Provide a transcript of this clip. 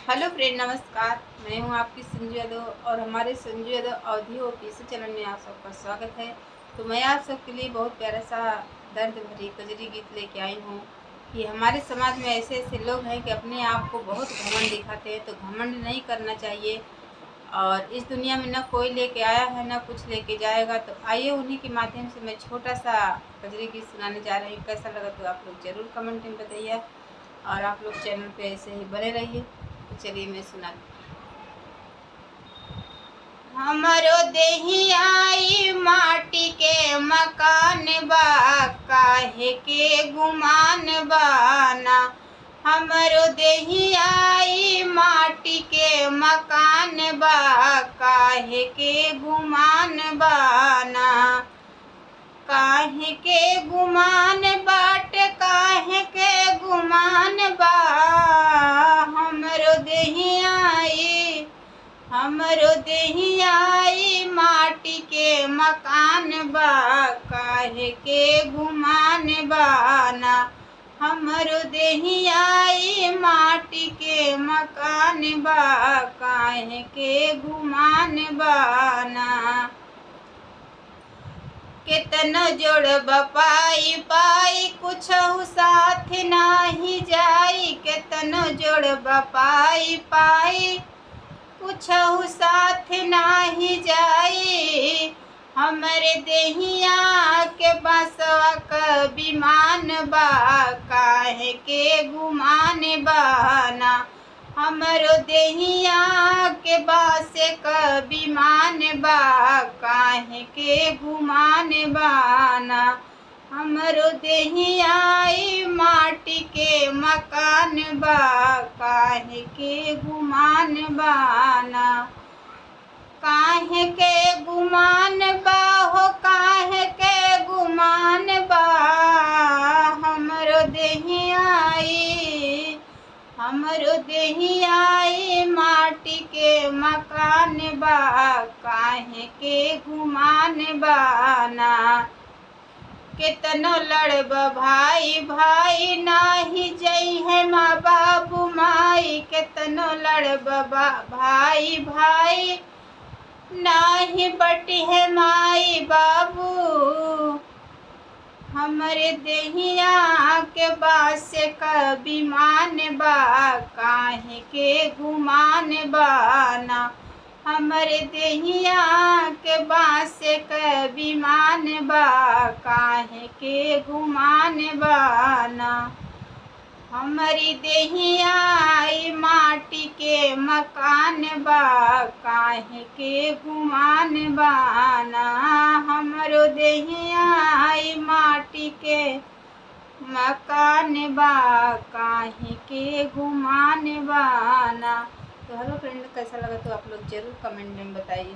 Hello friend, नमस्कार। मैं हूं आपकी संजू यादव और हमारे Sanju Yadav audio official channel में आप सबका स्वागत है। तो मैं आप सबके लिए बहुत प्यारा सा दर्द भरी कजरी गीत लेके आई हूं कि हमारे समाज में ऐसे ऐसे लोग हैं कि अपने आप को बहुत घमंड दिखाते हैं। तो घमंड नहीं करना चाहिए और इस दुनिया में न कोई लेके आया है न कुछ लेके जाएगा। तो आइए उन्हीं के माध्यम से मैं छोटा सा कजरी गीत सुनाने जा रही हूँ। कैसा लगा तो आप लोग ज़रूर कमेंट में बताइए और आप लोग चैनल पे ऐसे ही बने रहिए। तो चलिए मैं सुनाती हूँ। हमरो देहियाई माटी के मकान बा, काहे के गुमान बाना। हमरो देहियाई माटी के मकान बा, काहे के गुमान बाना। काहे के गुमान बाट, काहे के गुमान बा। हमरो देहियाई माटी के मकान बा, काहे के गुमान बाना। हमरो देहियाई माटी के मकान बा, काहे के गुमान बाना। केतनो जोड़ब पाई पाई, कुछहु साथ नाही जाई। केतनो जोड़ब पाई पाई, कुछहु साथ नाही जाई। हमरे देहिया के बसवा क विमान बा, काहे के गुमान बाना। हमरो देहिया के बासे क विमान बा, काहे के गुमान बाना। हमरो देहियाई माटी के मकान बा, काहे के गुमान बाना। काहे के गुमान बा हो, काहे के गुमान बा। हमरो देहियाई माटी के मकान बा, काहे के गुमान बाना। केतनो लड़ब भाई भाई, नाही जइहे माँ बाबू माई। केतनो लड़ब भाई भाई, नाही बटिहे माई बाबू। हमरे देहिया के बासे क विमान बा, काहे के गुमान बाना। हमरे देहिया के बासे क विमान बा, काहे के गुमान बाना। हमरी देहियाई माटी के मकान बा, काहे के गुमान बाना। हमरो देहियाई माटी के मकान बा, काहे के गुमान बाना। तो हेलो फ्रेंड, कैसा लगा तो आप लोग ज़रूर कमेंट में बताइए।